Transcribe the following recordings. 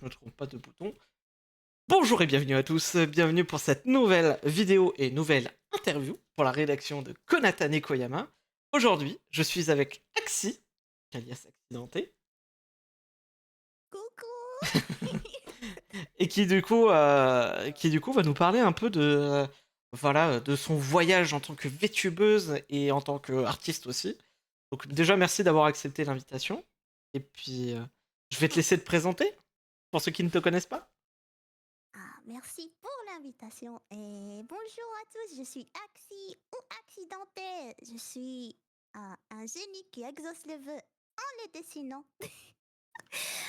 me trompe pas de bouton. Bonjour et bienvenue à tous, bienvenue pour cette nouvelle vidéo et nouvelle interview pour la rédaction de Konata Koyama. Aujourd'hui, je suis avec Axi, alias Accidenté, Coucou! et qui du coup va nous parler un peu voilà, de son voyage en tant que VTubeuse et en tant qu'artiste aussi. Donc déjà, merci d'avoir accepté l'invitation. Et puis, je vais te laisser te présenter, pour ceux qui ne te connaissent pas. Merci pour l'invitation et bonjour à tous, je suis Axi ou Accidenté. Je suis un génie qui exauce les vœux en les dessinant.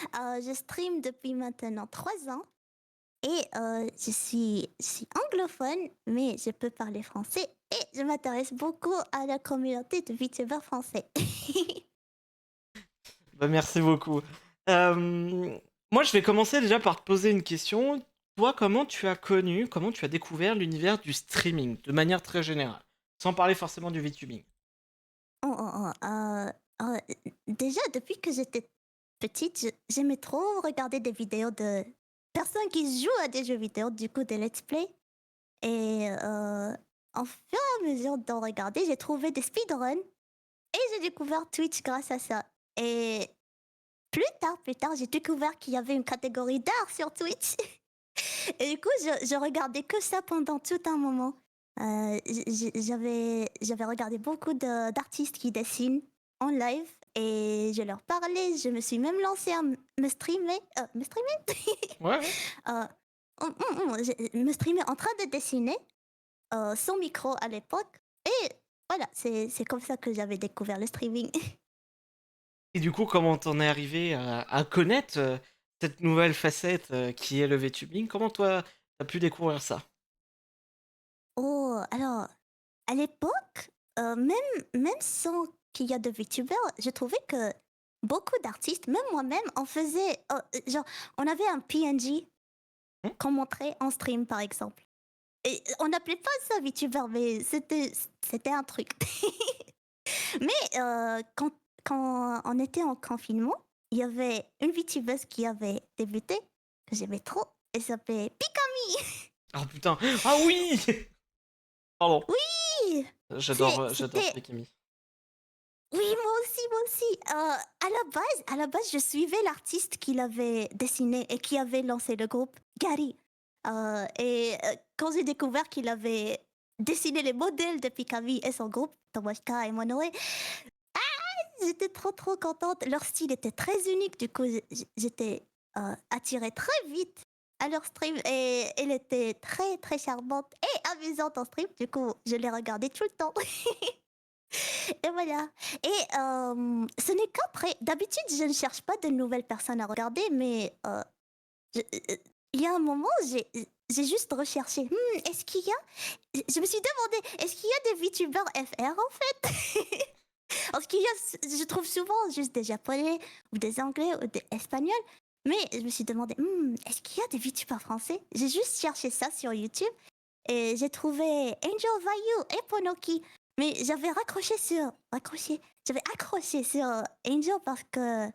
Je stream depuis maintenant 3 ans et je suis anglophone, mais je peux parler français et je m'intéresse beaucoup à la communauté de VTubers français. Bah, merci beaucoup. Moi, je vais commencer déjà par te poser une question. Toi, comment tu as découvert l'univers du streaming, de manière très générale, sans parler forcément du VTubing? Oh, oh, oh, déjà, depuis que j'étais petite, j'aimais trop regarder des vidéos de personnes qui jouent à des jeux vidéo, du coup des let's play. Et en fur et à mesure d'en regarder, j'ai trouvé des speedruns et j'ai découvert Twitch grâce à ça. Et plus tard, j'ai découvert qu'il y avait une catégorie d'art sur Twitch. Et du coup, je regardais que ça pendant tout un moment. J'avais regardé beaucoup d'artistes qui dessinent en live et je leur parlais. Je me suis même lancée à me streamer. Me streamer? Ouais, ouais. Euh, me streamer en train de dessiner sans micro à l'époque. Et voilà, c'est comme ça que j'avais découvert le streaming. Et du coup, comment t'en es arrivé à connaître cette nouvelle facette qui est le VTubing? Comment toi, t'as pu découvrir ça? Oh, alors, à l'époque, même sans qu'il y a de VTubers, je trouvais que beaucoup d'artistes, même moi-même, en faisaient. Genre, on avait un PNG Hmm. qu'on montrait en stream, par exemple. Et on n'appelait pas ça VTuber, mais c'était un truc. Mais quand on était en confinement, il y avait une VTubeuse qui avait débuté, que j'aimais trop. Elle s'appelait Pikami. Ah putain! Ah oui! Pardon. Oui! J'adore C'était Pikami. Oui, moi aussi. À la base, je suivais l'artiste qui l'avait dessiné et qui avait lancé le groupe, Gary. Quand j'ai découvert qu'il avait dessiné les modèles de Pikavi et son groupe, Tomoshika et Monoe, j'étais trop contente. Leur style était très unique, du coup, j'étais attirée très vite à leur stream et elle était très charmante et amusante en stream. Du coup, je les regardais tout le temps. Et voilà. Et ce n'est qu'après. D'habitude, je ne cherche pas de nouvelles personnes à regarder, mais je- euh, il y a un moment, j'ai juste recherché. Est-ce qu'il y a. Je me suis demandé, est-ce qu'il y a des VTubers FR en fait? Parce qu'il y a, je trouve souvent juste des Japonais ou des Anglais ou des Espagnols. Mais je me suis demandé, est-ce qu'il y a des VTubers français? J'ai juste cherché ça sur YouTube et j'ai trouvé Angel Vayu et Ponoki. Mais j'avais accroché sur Angel parce que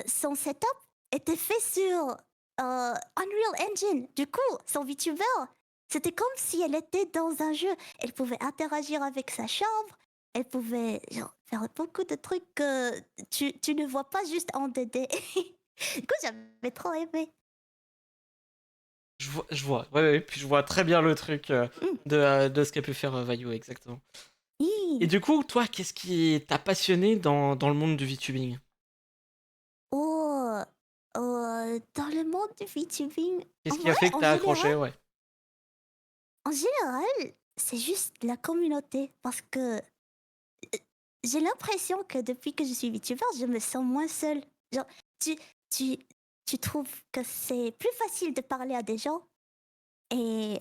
son setup était fait sur Unreal Engine. Du coup, son VTuber, c'était comme si elle était dans un jeu. Elle pouvait interagir avec sa chambre. Elle pouvait genre, faire beaucoup de trucs que tu ne vois pas juste en 2D. Du coup, j'avais trop aimé. Ouais, ouais, puis je vois très bien le truc Hmm. de ce qu'a pu faire Vayu, exactement. Et Hi. du coup, toi, qu'est-ce qui t'a passionné dans le monde du VTubing? Oh, dans le monde du VTubing, Qu'est-ce en qui a vrai, fait que en t'as général, accroché, ouais. en général, c'est juste la communauté. Parce que j'ai l'impression que depuis que je suis VTuber, je me sens moins seule. Genre, tu, tu, tu trouves que c'est plus facile de parler à des gens et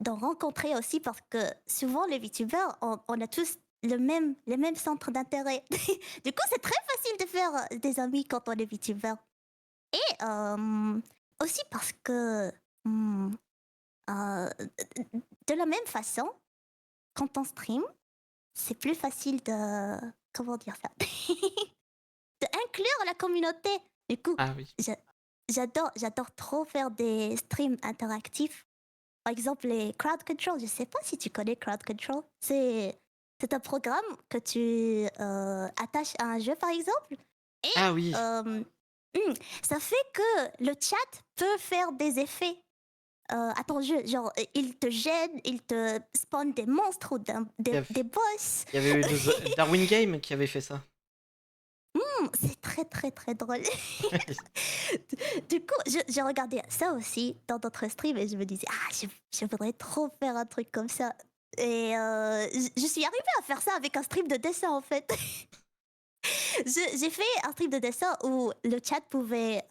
d'en rencontrer aussi parce que souvent les VTubers, on a tous les mêmes centres d'intérêt. Du coup, c'est très facile de faire des amis quand on est VTuber. Et aussi parce que hum, euh, de la même façon, quand on stream, c'est plus facile de... Comment dire ça? De inclure la communauté. Du coup, Ah oui. j'adore trop faire des streams interactifs. Par exemple, les crowd control. Je sais pas si tu connais crowd control. C'est un programme que tu attaches à un jeu, par exemple. Ah oui, Euh, Ça fait que le chat peut faire des effets à ton jeu. Genre, il te gêne, il te spawn des monstres ou il y av- des boss. il y avait eu Darwin Game qui avait fait ça. C'est très très très drôle. Du coup, j'ai regardé ça aussi dans d'autres streams et je me disais, ah, je voudrais trop faire un truc comme ça. Et je suis arrivée à faire ça avec un stream de dessin en fait. J'ai fait un stream de dessin où le chat pouvait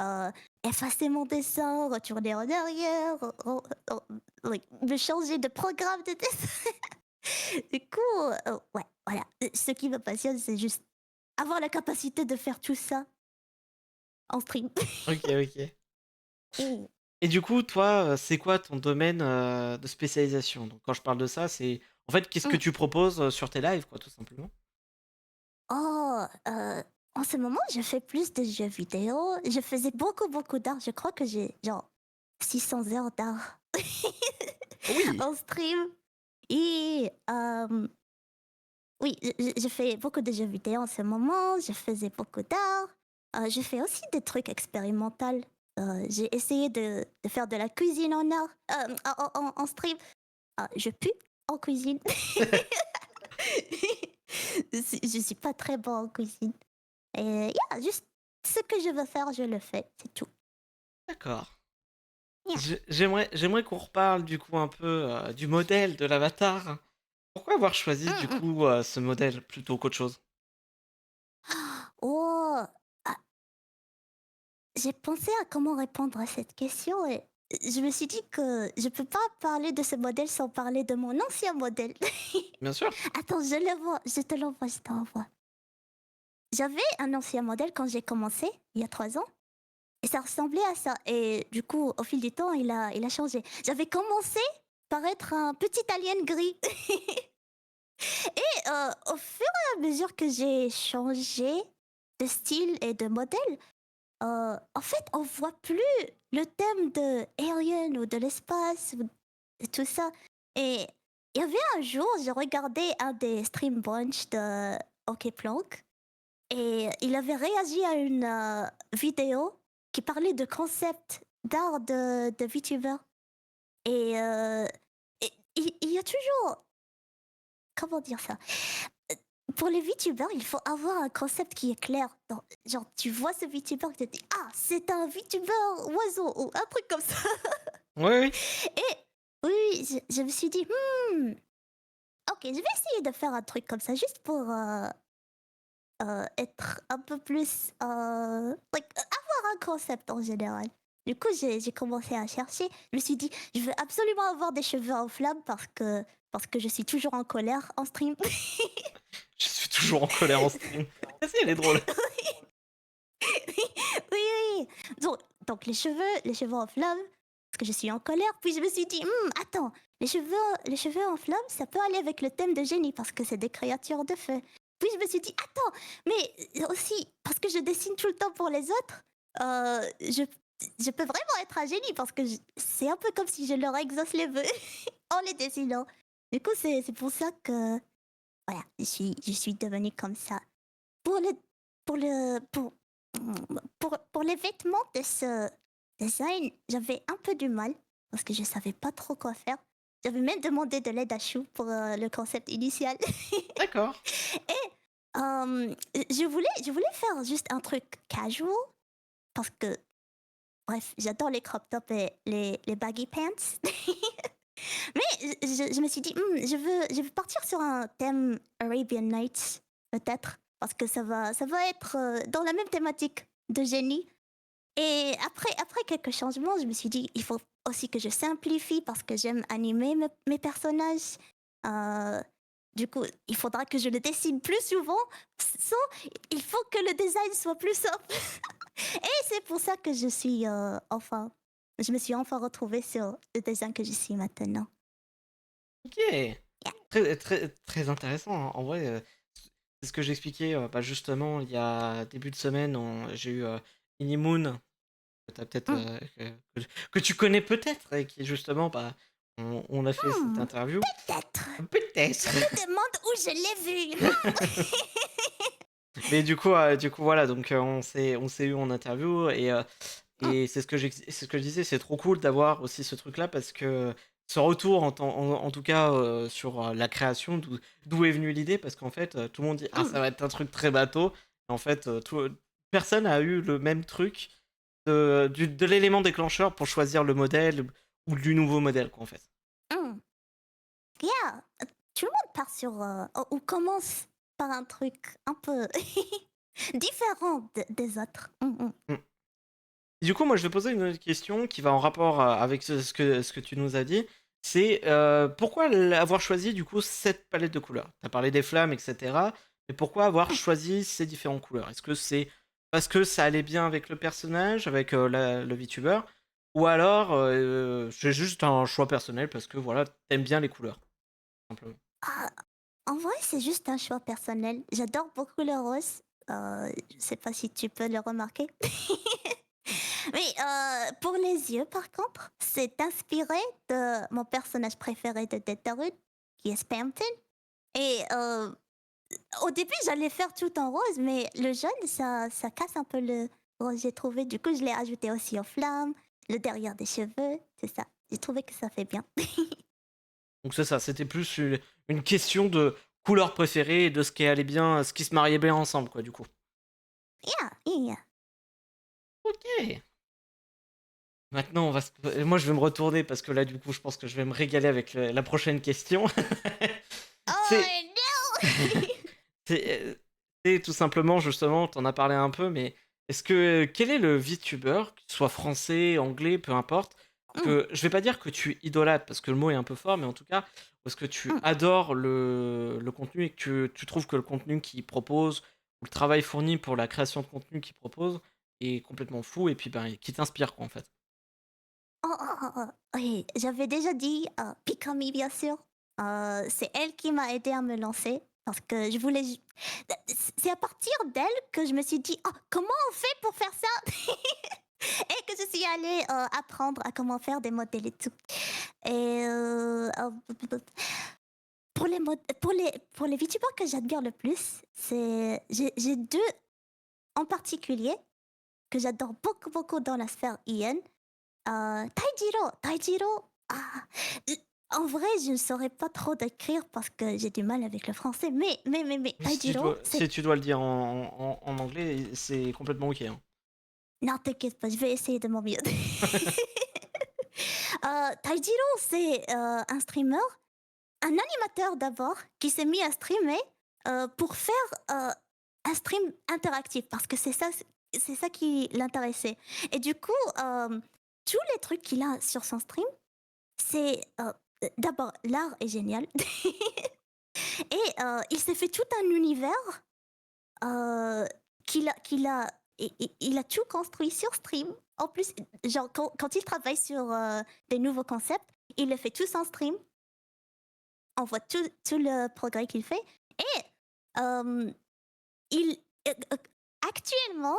effacer mon dessin, retourner en arrière, like, me changer de programme de dessin. Du coup, ouais, voilà. Ce qui me passionne, c'est juste avoir la capacité de faire tout ça en stream. Ok, ok. Et du coup, toi, c'est quoi ton domaine de spécialisation? Donc, quand je parle de ça, c'est en fait, qu'est-ce que Mm. tu proposes sur tes lives, quoi, tout simplement? Oh, en ce moment, je fais plus de jeux vidéo. Je faisais beaucoup, beaucoup d'art. Je crois que j'ai genre 600 heures d'art Oh oui, en stream. Et oui, je fais beaucoup de jeux vidéo en ce moment. Je faisais beaucoup d'art. Je fais aussi des trucs expérimentaux. J'ai essayé de faire de la cuisine en art, en stream. Je pue en cuisine. Je suis pas très bon en cuisine. Et yeah, juste ce que je veux faire, je le fais, c'est tout. d'accord. Yeah. J'aimerais qu'on reparle du coup un peu du modèle de l'avatar. Pourquoi avoir choisi du Mm, mm. coup ce modèle plutôt qu'autre chose? Oh, ah, j'ai pensé à comment répondre à cette question et je me suis dit que je peux pas parler de ce modèle sans parler de mon ancien modèle. Bien sûr. Attends, je le vois, je te l'envoie, je te l'envoie. J'avais un ancien modèle quand j'ai commencé, il y a 3 ans, et ça ressemblait à ça. Et du coup, au fil du temps, il a changé. J'avais commencé par être un petit alien gris. Et au fur et à mesure que j'ai changé de style et de modèle, en fait, on voit plus le thème de Alien ou de l'espace ou de tout ça. Et il y avait un jour, j'ai regardé un des stream brunch de OK Plank et il avait réagi à une vidéo qui parlait de concept d'art de VTuber. Et, et il y a toujours, comment dire ça? Pour les VTubers, il faut avoir un concept qui est clair. Genre, tu vois ce VTuber et tu te dis, ah, c'est un VTuber oiseau ou un truc comme ça. Oui, oui. Et oui, je me suis dit, ok, je vais essayer de faire un truc comme ça juste pour être un peu plus, avoir un concept en général. Du coup, j'ai commencé à chercher. Je me suis dit, je veux absolument avoir des cheveux en flammes parce que je suis toujours en colère en stream. Je suis toujours en colère en stream. Ah si, elle est drôle. Oui, oui. Donc les cheveux en flammes, parce que je suis en colère. Puis je me suis dit, attends, les cheveux en flammes, ça peut aller avec le thème de génie parce que c'est des créatures de feu. Puis je me suis dit, attends, mais aussi parce que je dessine tout le temps pour les autres, je peux vraiment être un génie parce que c'est un peu comme si je leur exauce les vœux en les dessinant. Du coup, c'est pour ça que voilà, je suis devenue comme ça. Pour le pour le pour les vêtements de ce design, j'avais un peu du mal parce que je savais pas trop quoi faire. J'avais même demandé de l'aide à Chou pour le concept initial. D'accord. Et je voulais faire juste un truc casual parce que, bref, j'adore les crop tops et les baggy pants. Mais je me suis dit, je veux partir sur un thème Arabian Nights, peut-être, parce que ça va être dans la même thématique de génie. Et après quelques changements, je me suis dit, il faut aussi que je simplifie parce que j'aime animer mes personnages. Euh, du coup, il faudra que je le dessine plus souvent. Sans, il faut que le design soit plus simple. Et c'est pour ça que je me suis enfin retrouvée sur le design que je suis maintenant. Ok. Très, très, très intéressant, hein. En vrai, c'est ce que j'expliquais bah, justement il y a début de semaine. J'ai eu Moon que t'as peut-être, Hmm. que tu connais peut-être et qui justement, bah, on a fait cette Hmm, interview. peut-être. Peut-être. Je me demande où je l'ai vu. Mais du coup voilà, donc on s'est eu en interview Hmm, et c'est ce que je disais, c'est trop cool d'avoir aussi ce truc-là parce que ce retour en tout cas sur la création, d'où est venue l'idée, parce qu'en fait tout le monde dit ah hmm. ça va être un truc très bateau, et en fait personne a eu le même truc de l'élément déclencheur pour choisir le modèle ou du nouveau modèle quoi en fait. Hmm. Yeah, tout le monde part sur ou commence par un truc un peu différent des autres. Mm. Du coup, moi, je vais poser une autre question qui va en rapport avec ce que tu nous as dit. C'est pourquoi avoir choisi du coup cette palette de couleurs? Tu as parlé des flammes, etc. Mais pourquoi avoir choisi ces différentes couleurs? Est-ce que c'est parce que ça allait bien avec le personnage, avec le VTuber? Ou alors c'est juste un choix personnel parce que voilà, t'aimes bien les couleurs, simplement. Ah, en vrai, c'est juste un choix personnel. J'adore beaucoup le rose. Je sais pas si tu peux le remarquer. Mais pour les yeux, par contre, c'est inspiré de mon personnage préféré de Deathloop, qui est Spamton. Et au début, j'allais faire tout en rose, mais le jaune, ça casse un peu le rose, j'ai trouvé. Du coup, je l'ai ajouté aussi aux flammes, le derrière des cheveux, c'est ça. J'ai trouvé que ça fait bien. Donc c'est ça, c'était plus une question de couleur préférée et de ce qui allait bien, ce qui se mariait bien ensemble, quoi, du coup. Yeah, yeah. Ok. Maintenant, moi, je vais me retourner parce que là, du coup, je pense que je vais me régaler avec la prochaine question. Oh c'est, no! c'est, c'est tout simplement, justement, t'en as parlé un peu, mais quel est le VTuber, qu'il soit français, anglais, peu importe, Mm, que je vais pas dire que tu idolâtres parce que le mot est un peu fort, mais en tout cas, parce que tu mm. adores le contenu et que tu trouves que le contenu qu'il propose ou le travail fourni pour la création de contenu qu'il propose est complètement fou et puis ben, qui t'inspire, quoi, en fait. Oh. Oui, j'avais déjà dit Pikami, bien sûr. C'est elle qui m'a aidé à me lancer parce que je voulais. C'est à partir d'elle que je me suis dit, oh, comment on fait pour faire ça? Et que je suis allée apprendre à comment faire des modèles et tout. Et pour les VTubers que j'admire le plus, j'ai deux en particulier que j'adore beaucoup dans la sphère IN. Taijiro, en vrai, je ne saurais pas trop décrire parce que j'ai du mal avec le français, mais Taijiro, c'est... Si tu dois le dire en anglais, c'est complètement ok, hein. Non, t'inquiète pas, je vais essayer de mon mieux. Taijiro, c'est un streamer, un animateur d'abord, qui s'est mis à streamer pour faire un stream interactif parce que c'est ça qui l'intéressait. Et du coup, tous les trucs qu'il a sur son stream, c'est d'abord l'art est génial et il s'est fait tout un univers euh, il a tout construit sur stream. En plus, genre quand il travaille sur des nouveaux concepts, il le fait tout en stream. On voit tout le progrès qu'il fait et euh, il euh, actuellement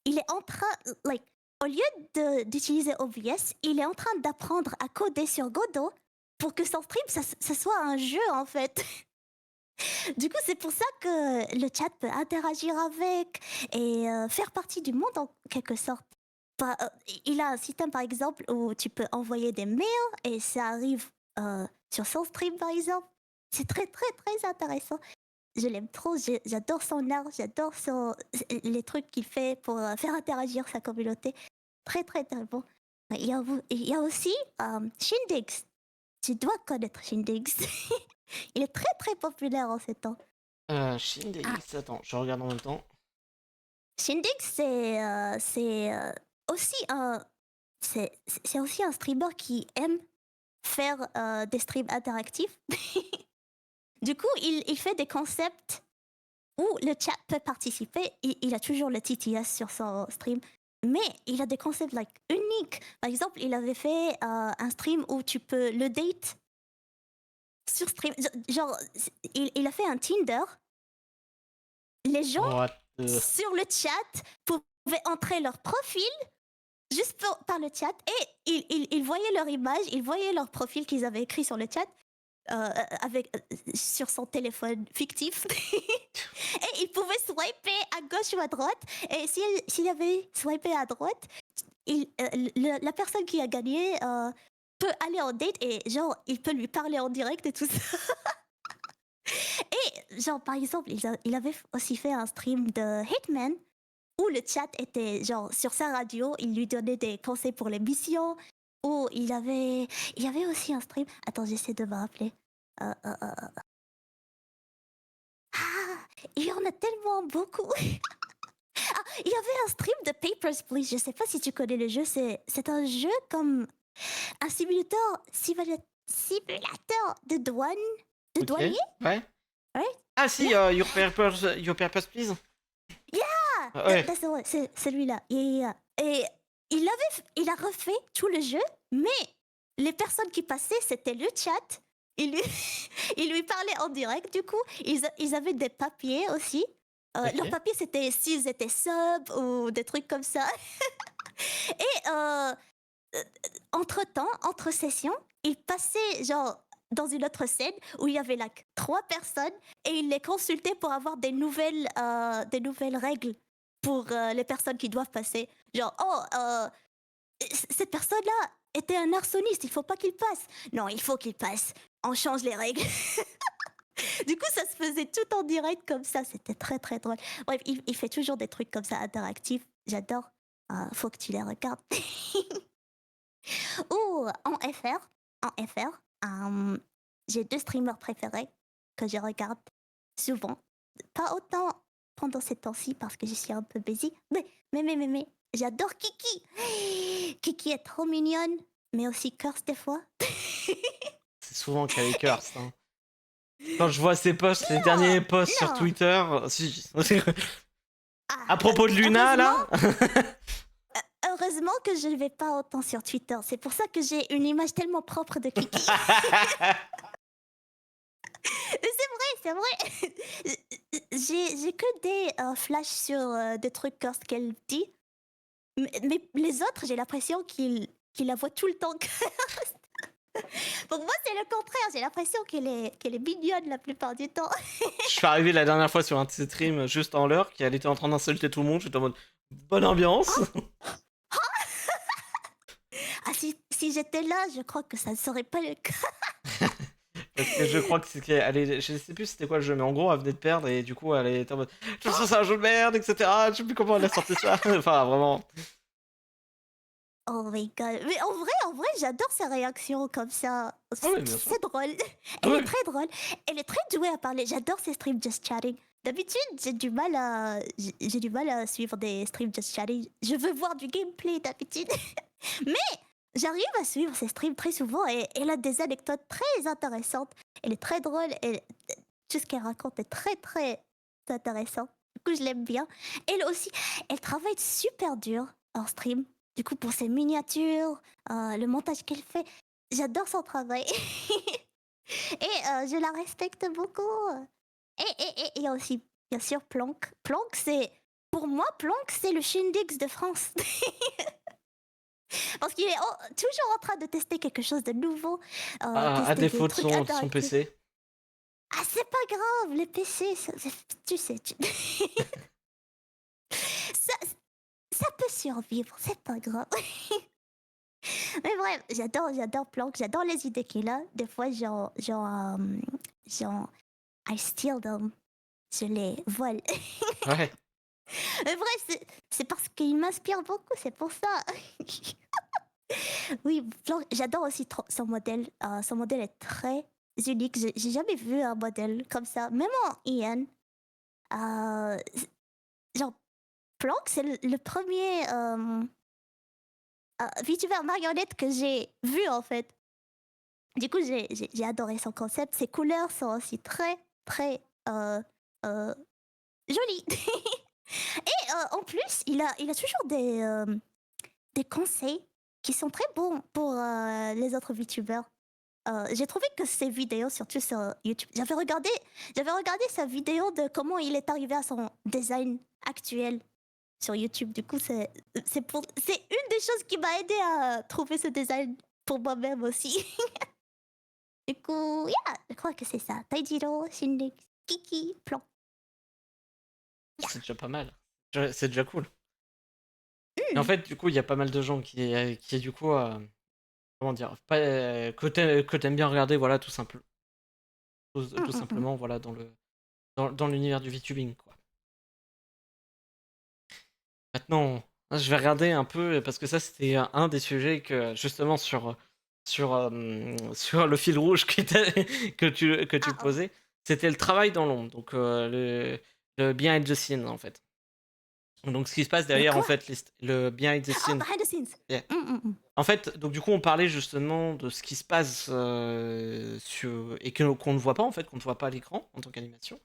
il est en train like au lieu d'utiliser OBS, il est en train d'apprendre à coder sur Godot pour que son stream ça soit un jeu en fait. Du coup, c'est pour ça que le chat peut interagir avec et faire partie du monde en quelque sorte. Il a un système par exemple où tu peux envoyer des mails et ça arrive sur son stream par exemple. C'est très intéressant. Je l'aime trop, j'adore son art, les trucs qu'il fait pour faire interagir sa communauté. Très bon. Il y a aussi Shindex. Tu dois connaître Shindex. Il est très populaire en ces temps. Ah, Shindex, attends, je regarde en même temps. Shindex, aussi c'est aussi un streamer qui aime faire des streams interactifs. Du coup, il fait des concepts où le chat peut participer. Il a toujours le TTS sur son stream. Mais il a des concepts uniques. Par exemple, il avait fait un stream où tu peux le date sur stream. Genre, il a fait un Tinder. Les gens What the... sur le chat pouvaient entrer leur profil, juste par le chat. Et ils voyaient leur image, ils voyaient leur profil qu'ils avaient écrit sur le chat. Sur son téléphone fictif. Et il pouvait swiper à gauche ou à droite. Et s'il avait swipé à droite, la personne qui a gagné peut aller en date et genre, il peut lui parler en direct et tout ça. Et genre, par exemple, il avait aussi fait un stream de Hitman où le chat était genre sur sa radio, il lui donnait des conseils pour les missions. Ou il y avait aussi un stream. Attends, j'essaie de me rappeler. Ah, il y en a tellement beaucoup. Ah, il y avait un stream de Papers, Please. Je sais pas si tu connais le jeu. C'est un jeu comme un simulateur de douane, de Ok, douanier. ouais. Ouais. Ah si, Yeah. Your Purpose, Please. Yeah, Ouais. that's the one. C'est celui-là. Et il a refait tout le jeu, mais les personnes qui passaient, c'était le chat. Il lui, il lui parlait en direct, du coup. Ils avaient des papiers aussi. Leurs Ok. papiers, c'était s'ils étaient sub ou des trucs comme ça. Et entre-temps, entre sessions, il passait genre dans une autre scène où il y avait like 3 personnes et il les consultait pour avoir des nouvelles règles pour les personnes qui doivent passer. Genre, cette personne-là était un arsoniste, il faut pas qu'il passe. Non, il faut qu'il passe. On change les règles. Du coup, ça se faisait tout en direct comme ça. C'était très très drôle. Bref, il fait toujours des trucs comme ça interactifs. J'adore. Faut que tu les regardes. Ou en FR, j'ai 2 streamers préférés que je regarde souvent. Pas autant pendant ces temps-ci parce que je suis un peu busy. Mais, j'adore Kiki. Kiki est trop mignonne, mais aussi curse des fois. C'est souvent qu'elle est curse. Hein. Quand je vois ses posts, les derniers posts sur Non. Twitter, si. Ah, À propos de Luna, là. Heureusement que je ne vais pas autant sur Twitter. C'est pour ça que j'ai une image tellement propre de Kiki. C'est vrai. J'ai que des flashs sur des trucs curse qu'elle dit. Mais les autres, j'ai l'impression qu'il la voit tout le temps. Pour moi, c'est le contraire. J'ai l'impression qu'elle est mignonne la plupart du temps. Je suis arrivé la dernière fois sur un de ses streams juste en l'heure, qu'elle était en train d'insulter tout le monde. J'étais en mode bonne ambiance. Ah, si j'étais là, je crois que ça ne serait pas le cas. Parce que je crois que c'est qu'elle est. Je sais plus c'était quoi le jeu, mais en gros, elle venait de perdre et du coup, elle était en mode. Je pense que c'est un jeu de merde, etc. Je sais plus comment elle a sorti ça. Enfin, vraiment. Oh my god. Mais en vrai, j'adore ses réactions comme ça. Ah oui, bien sûr. C'est drôle. Ah Elle ouais. est très drôle. Elle est très douée à parler. J'adore ses streams just chatting. D'habitude, j'ai du mal à suivre des streams just chatting. Je veux voir du gameplay d'habitude. Mais j'arrive à suivre ses streams très souvent et elle a des anecdotes très intéressantes. Elle est très drôle et tout ce qu'elle raconte est très très intéressant. Du coup, je l'aime bien. Elle aussi, elle travaille super dur en stream. Du coup, pour ses miniatures, le montage qu'elle fait, j'adore son travail. Et je la respecte beaucoup. Et il y a aussi, bien sûr, Planck. Pour moi, Planck, c'est le Shindex de France. Parce qu'il est toujours en train de tester quelque chose de nouveau. À Tester des défaut de trucs son interactifs. PC. Ah, c'est pas grave, les PC, tu sais. Ça peut survivre, c'est pas grave. Mais bref, j'adore Planck, j'adore les idées qu'il a. Des fois, genre, I steal them. Je les vole. Ouais. Mais bref, c'est parce qu'il m'inspire beaucoup, c'est pour ça. Oui, Planck, j'adore aussi son modèle. Son modèle est très unique. J'ai jamais vu un modèle comme ça. Même en Ian. Genre, Planck, c'est le premier VTuber marionnette que j'ai vu en fait. Du coup, j'ai adoré son concept. Ses couleurs sont aussi très, très jolies. Et en plus, il a toujours des conseils qui sont très bons pour les autres VTubers. J'ai trouvé que ses vidéos, surtout sur YouTube, j'avais regardé sa vidéo de comment il est arrivé à son design actuel sur YouTube. Du coup, c'est une des choses qui m'a aidé à trouver ce design pour moi-même aussi. Du coup, yeah, je crois que c'est ça. Taijiro, Shinri, Kiki, Plan. Yeah. C'est déjà pas mal. C'est déjà cool. Et en Hmm, fait, du coup, il y a pas mal de gens qui du coup, comment dire, pas, que t'aimes bien regarder, voilà, tout hmm, hmm. simplement, voilà, dans l'univers du VTubing, quoi. Maintenant, je vais regarder un peu, parce que ça, c'était un des sujets que, justement, sur le fil rouge que tu Ah, oh. posais, c'était le travail dans l'ombre, donc le behind the scene, en fait. Donc, ce qui se passe Le derrière, en quoi? fait, le behind the Oh, scene. behind the scenes. Yeah. Hmm, hmm, hmm. En fait, donc du coup, on parlait justement de ce qui se passe et qu'on ne voit pas, en fait, qu'on ne voit pas à l'écran en tant qu'animation.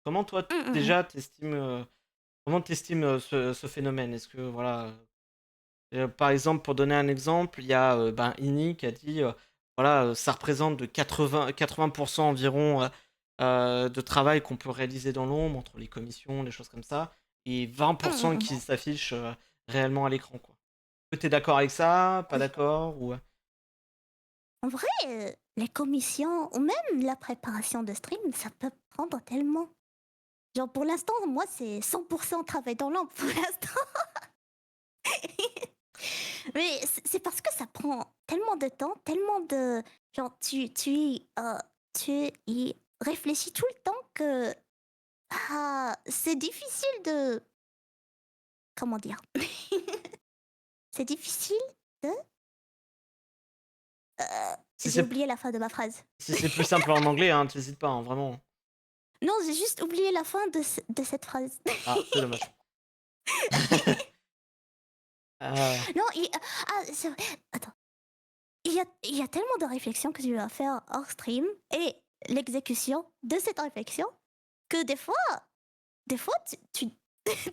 Comment toi, Hmm, hmm, hmm. déjà, comment t'estimes ce phénomène? Est-ce que, voilà, par exemple, pour donner un exemple, il y a ben, Ini qui a dit, voilà, ça représente de 80% environ de travail qu'on peut réaliser dans l'ombre, entre les commissions, les choses comme ça, et Hmm, hmm, 20% hmm. qui s'affichent réellement à l'écran, quoi. Est-ce que t'es d'accord avec ça? Pas d'accord? Ou... En vrai, les commissions ou même la préparation de stream, ça peut prendre tellement. Genre pour l'instant, moi, c'est 100% travail dans l'ombre pour l'instant. Mais c'est parce que ça prend tellement de temps, tellement de... Genre, tu y réfléchis tout le temps que c'est difficile de... Comment dire? C'est difficile de... Si J'ai c'est oublié la fin de ma phrase. si c'est plus simple en anglais, hein, t'hésites pas, hein, vraiment. Non, j'ai juste oublié la fin de cette phrase. Ah, c'est dommage. Euh, Non, c'est vrai. Attends. Il y a tellement de réflexions que tu vas faire hors stream et l'exécution de cette réflexion que des fois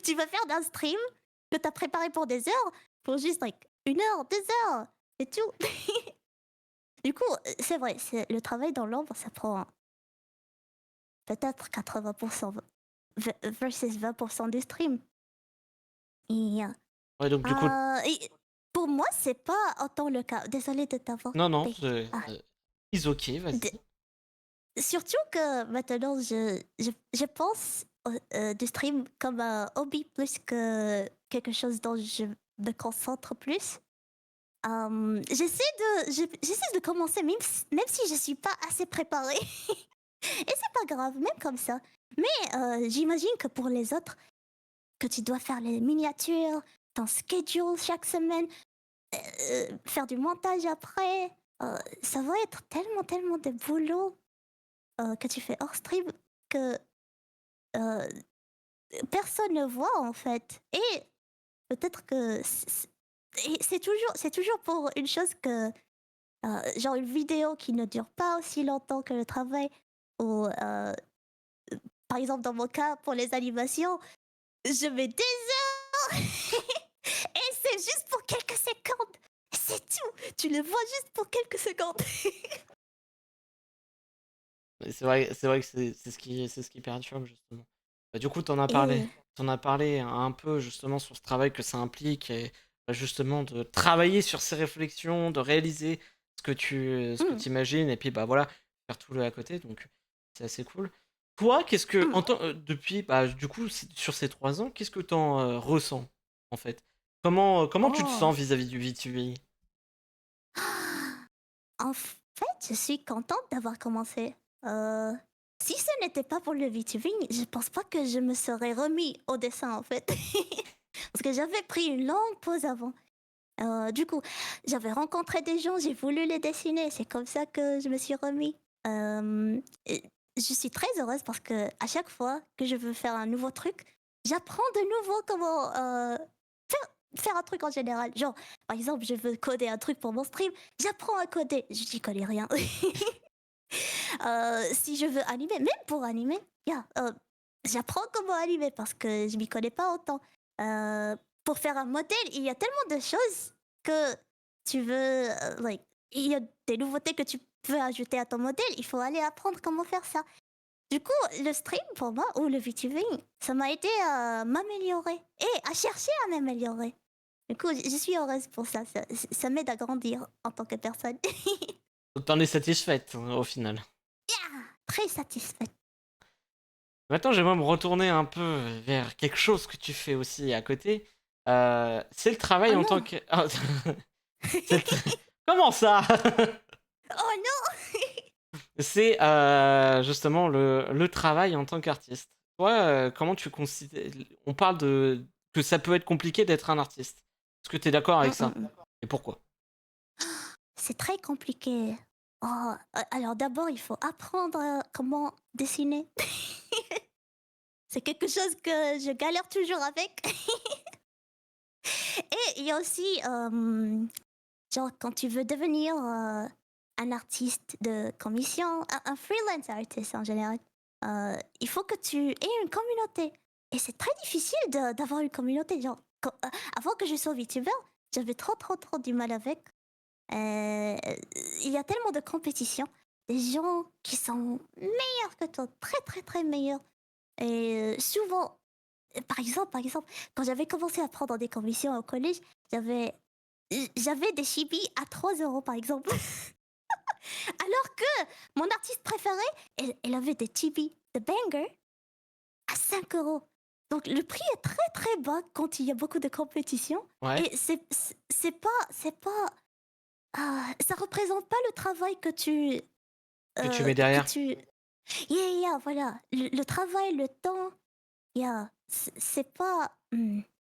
tu vas faire d'un stream que tu as préparé pour des heures pour juste like, 1 heure, 2 heures et tout. Du coup, c'est vrai, le travail dans l'ombre, ça prend peut-être 80% versus 20% du stream. Et, ouais, donc du coup, et pour moi, c'est pas autant le cas. Désolée de t'avoir non, non, coupé. c'est Ah, is ok, vas-y. surtout que maintenant, je pense du stream comme un hobby plus que quelque chose dont je me concentre plus. J'essaie de commencer même si je suis pas assez préparée. Et c'est pas grave, même comme ça. Mais j'imagine que pour les autres, que tu dois faire les miniatures, ton schedule chaque semaine, faire du montage après, ça va être tellement, tellement de boulot que tu fais hors stream que euh, personne ne voit en fait. Et peut-être que c'est toujours pour une chose que, genre une vidéo qui ne dure pas aussi longtemps que le travail, ou par exemple dans mon cas pour les animations, je mets des heures et c'est juste pour quelques secondes. C'est tout. Tu le vois juste pour quelques secondes. Mais c'est vrai que c'est ce qui perturbe justement. Bah, du coup, Et t'en as parlé un peu justement sur ce travail que ça implique et bah, justement de travailler sur ces réflexions, de réaliser ce que hmm, tu imagines et puis bah voilà, faire tout le à côté. Donc c'est assez cool. Toi, qu'est-ce que hmm. depuis bah du coup sur ces 3 ans, qu'est-ce que t'en ressens en fait? Comment tu te Oh. sens vis-à-vis du VTuber? En fait, je suis contente d'avoir commencé. Euh, Si ce n'était pas pour le VTubing, je pense pas que je me serais remis au dessin en fait. Parce que j'avais pris une longue pause avant. Du coup, j'avais rencontré des gens, j'ai voulu les dessiner. C'est comme ça que je me suis remis. Et je suis très heureuse parce que à chaque fois que je veux faire un nouveau truc, j'apprends de nouveau comment faire un truc en général. Genre, par exemple, je veux coder un truc pour mon stream, j'apprends à coder. Je n'y connais rien. Si je veux animer, même pour animer, j'apprends comment animer parce que je m'y connais pas autant. Euh, pour faire un modèle, il y a tellement de choses que tu veux, il y a des nouveautés que tu peux ajouter à ton modèle. Il faut aller apprendre comment faire ça. Du coup, le stream pour moi ou le VTubing, ça m'a aidé à m'améliorer et à chercher à m'améliorer. Du coup, je suis heureuse pour ça. Ça m'aide à grandir en tant que personne. Donc t'en es satisfaite au final. Très satisfaite. Maintenant, j'aimerais me retourner un peu vers quelque chose que tu fais aussi à côté. C'est le travail Oh en tant non! que. Ah, c'est le Comment ça? Oh non! C'est justement le travail en tant qu'artiste. Toi, comment tu considères. On parle de que ça peut être compliqué d'être un artiste. Est-ce que tu es d'accord avec ça? Mm. Et pourquoi? C'est très compliqué. Oh, alors d'abord, il faut apprendre comment dessiner. C'est quelque chose que je galère toujours avec. Et il y a aussi, genre, quand tu veux devenir un artiste de commission, un freelance artist en général, il faut que tu aies une communauté. Et c'est très difficile d'avoir une communauté. Genre, avant que je sois VTuber, j'avais trop du mal avec. Euh, il y a tellement de compétition. Des gens qui sont meilleurs que toi, très meilleurs. Et souvent, par exemple, quand j'avais commencé à prendre des commissions au collège, j'avais, j'avais des chibis à 3 € par exemple. Alors que mon artiste préféré, elle avait des chibis de banger à 5 €. Donc le prix est très bas quand il y a beaucoup de compétition. Ouais, Et c'est pas, ça représente pas le travail que tu mets que derrière. tu, yeah, voilà, le travail, le temps. Yeah, c'est pas.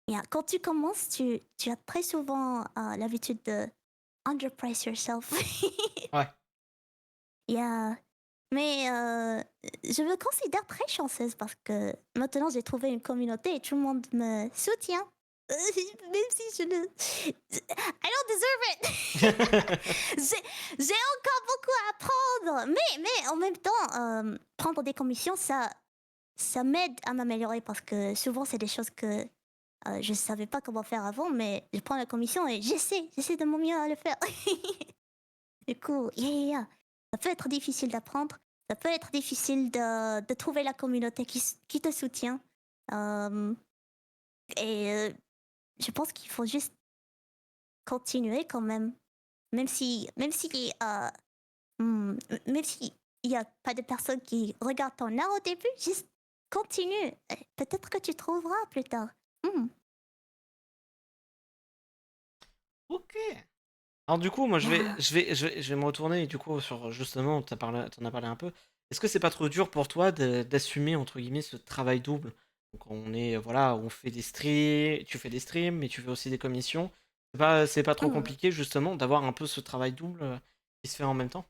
Yeah, quand tu commences, tu as très souvent l'habitude de underprice yourself. Ouais. Yeah. Mais je me considère très chanceuse parce que maintenant j'ai trouvé une communauté et tout le monde me soutient. Même si je ne. I don't deserve it! J'ai encore beaucoup à apprendre. Mais en même temps, prendre des commissions, ça m'aide à m'améliorer parce que souvent c'est des choses que je savais pas comment faire avant, mais je prends la commission et j'essaie de mon mieux à le faire. Du coup, yeah. Ça peut être difficile d'apprendre, ça peut être difficile de trouver la communauté qui te soutient. Euh, et je pense qu'il faut juste continuer quand même, même si hmm, même s'il n'y a pas de personnes qui regardent ton art au début, juste continue. Peut-être que tu trouveras plus tard. Hmm. Ok. Alors du coup, moi Yeah. je vais me retourner du coup sur justement, t'en as parlé un peu. Est-ce que c'est pas trop dur pour toi d'assumer entre guillemets ce travail double? Donc on est voilà, on fait des streams, tu fais des streams, mais tu fais aussi des commissions. C'est pas trop Hmm. compliqué justement d'avoir un peu ce travail double qui se fait en même temps?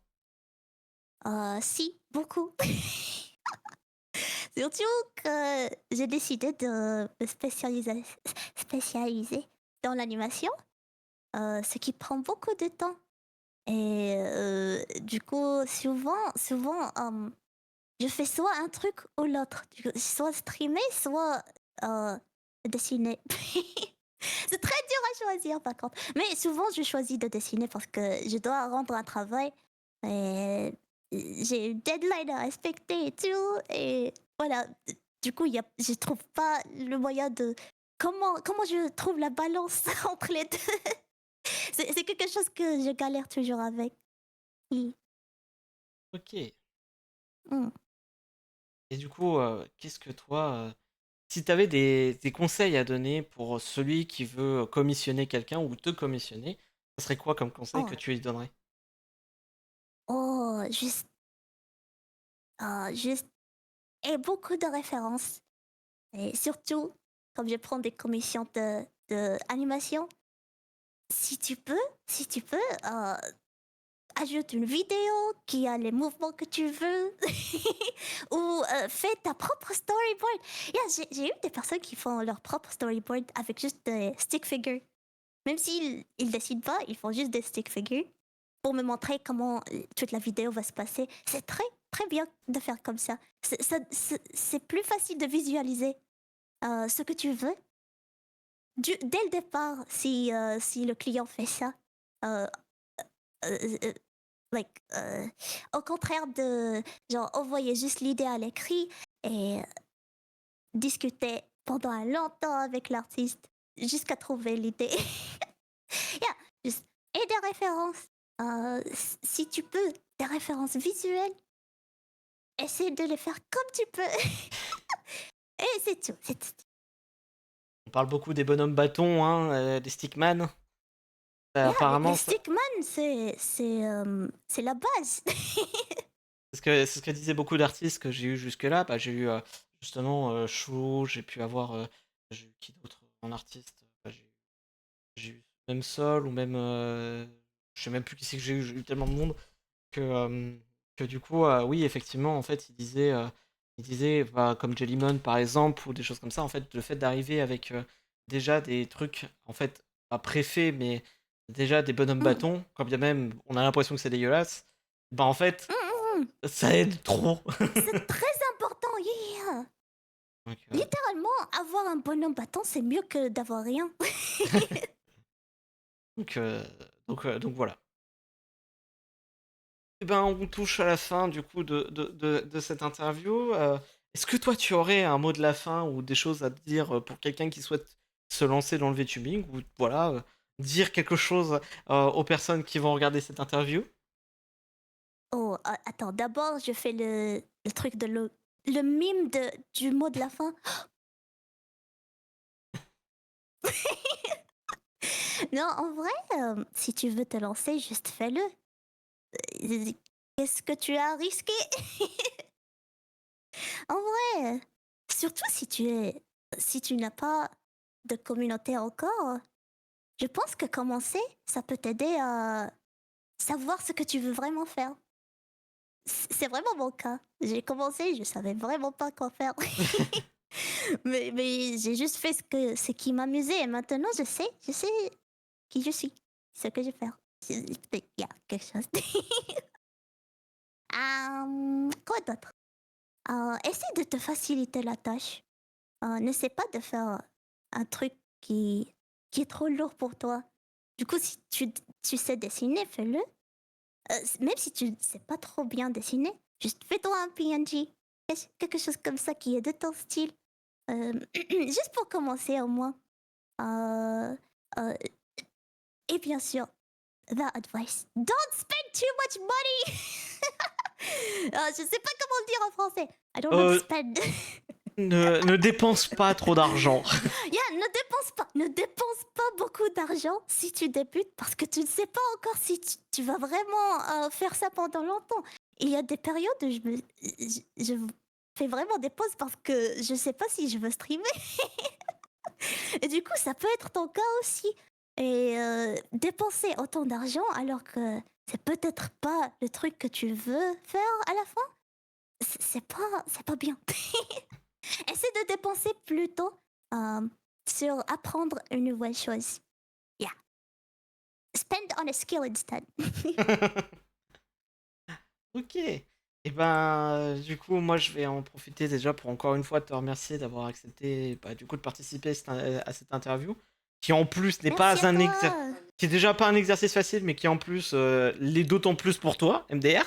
Si, beaucoup. Surtout que j'ai décidé de me spécialiser dans l'animation, ce qui prend beaucoup de temps. Et du coup, souvent, je fais soit un truc ou l'autre. Soit streamer, soit euh, dessiner. C'est très dur à choisir par contre. Mais souvent, je choisis de dessiner parce que je dois rendre un travail et j'ai une deadline à respecter et tout. Et voilà. Du coup, je trouve pas le moyen de. Comment je trouve la balance entre les deux? C'est quelque chose que je galère toujours avec. Oui. Ok. Mm. Et du coup, qu'est-ce que toi, si tu avais des conseils à donner pour celui qui veut commissionner quelqu'un ou te commissionner, ça serait quoi comme conseil que Oh, tu lui donnerais? oh, juste, et beaucoup de références. Et surtout, comme je prends des commissions de animation, si tu peux, si tu peux, ajoute une vidéo qui a les mouvements que tu veux ou fais ta propre storyboard. Yeah, j'ai eu des personnes qui font leur propre storyboard avec juste des stick figures. Même s'ils ils dessinent pas, ils font juste des stick figures pour me montrer comment toute la vidéo va se passer. C'est très bien de faire comme ça. C'est plus facile de visualiser ce que tu veux dès le départ si le client fait ça. Euh, euh, like, au contraire de, genre, envoyer juste l'idée à l'écrit et discuter pendant un longtemps avec l'artiste jusqu'à trouver l'idée. Yeah, juste. Et des références. Si tu peux, des références visuelles, essaie de les faire comme tu peux. Et c'est tout. C'est tout. On parle beaucoup des bonhommes bâtons, hein, des stickman. Yeah, les Apparemment, stickman, c'est la base. c'est ce que disaient beaucoup d'artistes que j'ai eu jusque-là. Bah, j'ai eu justement Chou, j'ai pu avoir. J'ai eu qui d'autre en artiste? Bah, j'ai eu même Sol ou même. Je sais même plus qui c'est que j'ai eu tellement de monde que, que du coup, oui, effectivement, en fait, il disait bah, comme Jellymon par exemple, ou des choses comme ça, en fait, le fait d'arriver avec déjà des trucs, en fait, pas préfaits, mais déjà des bonhommes Mm. bâtons, quand bien même on a l'impression que c'est dégueulasse, bah en fait, Mm, mm, mm. ça aide trop. C'est très important, yeah. Donc, Littéralement, avoir un bonhomme battant, c'est mieux que d'avoir rien. donc, euh, donc voilà. Eh ben, on touche à la fin du coup de cette interview. Est-ce que toi tu aurais un mot de la fin ou des choses à dire pour quelqu'un qui souhaite se lancer dans le VTubing ou voilà, dire quelque chose aux personnes qui vont regarder cette interview? Oh, attends, d'abord, je fais le truc de le mime du mot de la fin. Non, en vrai, si tu veux te lancer, juste fais-le. Qu'est-ce que tu as risqué? En vrai, surtout si tu n'as pas de communauté encore, je pense que commencer, ça peut t'aider à savoir ce que tu veux vraiment faire. C'est vraiment mon cas. J'ai commencé, je savais vraiment pas quoi faire. Mais j'ai juste fait ce qui m'amusait et maintenant je sais qui je suis, ce que je vais faire. Il y a quelque chose. Quoi d'autre? Essaie de te faciliter la tâche. N'essaie pas de faire un truc qui est trop lourd pour toi. Du coup, si tu sais dessiner, fais-le. Même si tu ne sais pas trop bien dessiner, juste fais-toi un PNG. Quelque chose comme ça qui est de ton style. Juste pour commencer au moins. Euh, euh, et bien sûr, the advice. Don't spend too much money! Je sais pas comment le dire en français. I don't know Euh, spend. ne dépense pas trop d'argent. Yeah, ne dépense pas beaucoup d'argent si tu débutes parce que tu ne sais pas encore si tu vas vraiment faire ça pendant longtemps. Il y a des périodes où je fais vraiment des pauses parce que je sais pas si je veux streamer. Et du coup, ça peut être ton cas aussi. Et dépenser autant d'argent alors que c'est peut-être pas le truc que tu veux faire à la fin, c'est pas bien. Essaie de dépenser plutôt euh, sur apprendre une nouvelle chose. Yeah. Spend on a skill instead. Ok. Et ben, du coup, moi, je vais en profiter déjà pour encore une fois te remercier d'avoir accepté, bah, du coup, de participer à cette interview, qui en plus n'est Merci pas à un toi. qui est déjà pas un exercice facile, mais qui en plus l'est d'autant plus pour toi, MDR.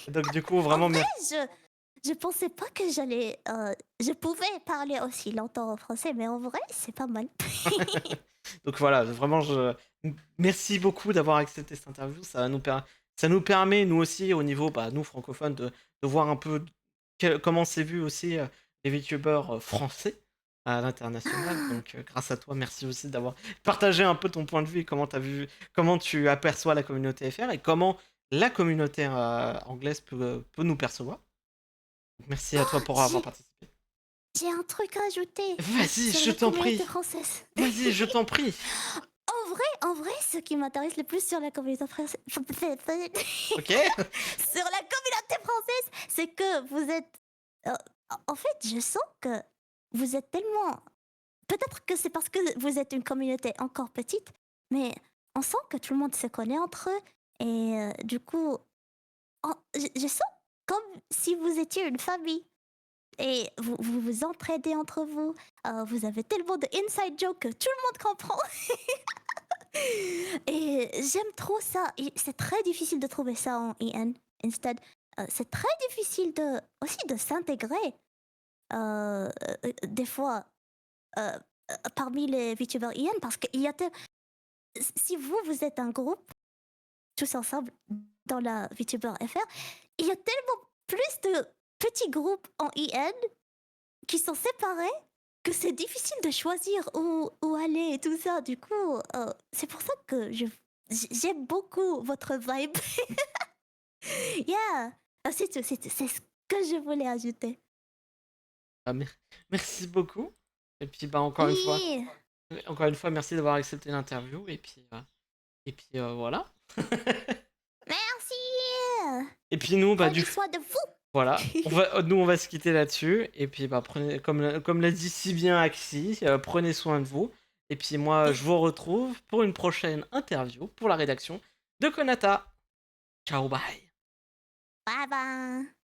Donc du coup, En vraiment vrai, merci. je pensais pas que je pouvais parler aussi longtemps en français, mais en vrai, c'est pas mal. Donc voilà, vraiment, merci beaucoup d'avoir accepté cette interview. Ça nous permet, nous aussi, au niveau, bah, nous francophones, de voir un peu comment c'est vu aussi les VTubers français à l'international. Donc grâce à toi, merci aussi d'avoir partagé un peu ton point de vue et comment tu aperçois la communauté FR et comment la communauté anglaise peut nous percevoir. Donc, merci à toi pour avoir J'ai participé. j'ai un truc à ajouter Vas-y, sur je la t'en communauté prie. française. Vas-y, je t'en prie. En vrai, ce qui m'intéresse le plus sur la communauté française, sur Ok. la communauté française, c'est que vous êtes. euh, En fait, je sens que vous êtes tellement. Peut-être que c'est parce que vous êtes une communauté encore petite, mais on sent que tout le monde se connaît entre eux et du coup, je sens comme si vous étiez une famille. Et vous vous entraidez entre vous. Vous avez tellement de inside jokes que tout le monde comprend. Et j'aime trop ça. Et c'est très difficile de trouver ça en IN. Instead, c'est très difficile aussi de s'intégrer. Des fois, euh, parmi les VTubers IN, parce qu'il y a si vous êtes un groupe tous ensemble dans la VTuber FR, il y a tellement plus de petits groupes en IN qui sont séparés que c'est difficile de choisir où aller et tout ça. Du coup, c'est pour ça que j'aime beaucoup votre vibe. Yeah, c'est tout, c'est ce que je voulais ajouter. Ah, merci beaucoup. Et puis, bah, Oui, encore une fois, merci d'avoir accepté l'interview. Et puis voilà. merci. Et puis nous, bah, Prenez soin de voilà, vous. nous on va se quitter là-dessus. Et puis bah, prenez, comme l'a dit si bien Axie, prenez soin de vous. Et puis moi, je vous retrouve pour une prochaine interview pour la rédaction de Konata. Ciao, bye. Bye bye.